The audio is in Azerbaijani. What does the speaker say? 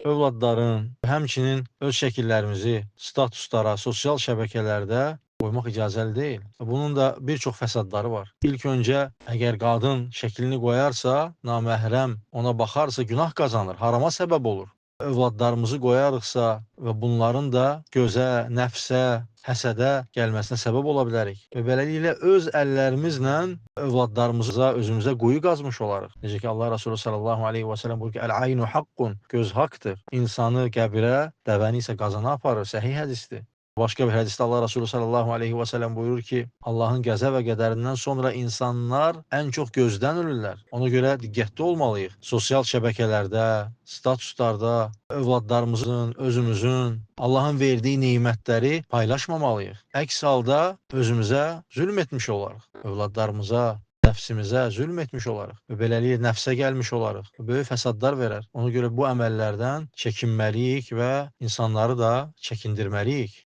övladların, həmçinin öz şəkillərimizi statuslara, sosial şəbəkələrdə qoymaq icazəli deyil. Bunun da bir çox fəsadları var. İlk öncə, əgər qadın şəklini qoyarsa, naməhrəm ona baxarsa günah qazanır, harama səbəb olur. Övladlarımızı qoyarıqsa və bunların da gözə, nəfsə, həsədə gəlməsinə səbəb ola bilərik. Və beləliklə öz əllərimizlə övladlarımıza, özümüzə quyu qazmış olarıq. Necə ki, Allah Resulü sallallahu aleyhi və səlləm buyurur ki, Əl-aynu haqqun, göz haqdır. İnsanı qəbirə, dəvəni isə qazana aparır. Səhih hədisdir. Başqa bir hədisdə Allah Resulü sallallahu aleyhi və səlləm buyurur ki, Allahın qəzə və qədərindən sonra insanlar ən çox gözdən ölürlər. Ona görə diqqətli olmalıyıq. Sosial şəbəkələrdə, statuslarda övladlarımızın, özümüzün, Allahın verdiyi nemətləri paylaşmamalıyıq. Əks halda özümüzə zülm etmiş olarıq. Övladlarımıza, nəfsimizə zülm etmiş olarıq və beləliklə nəfsə gəlmiş olarıq. Böyük fəsadlar verər. Ona görə bu əməllərdən çəkinməliyik və insanları da çəkindirməliyik.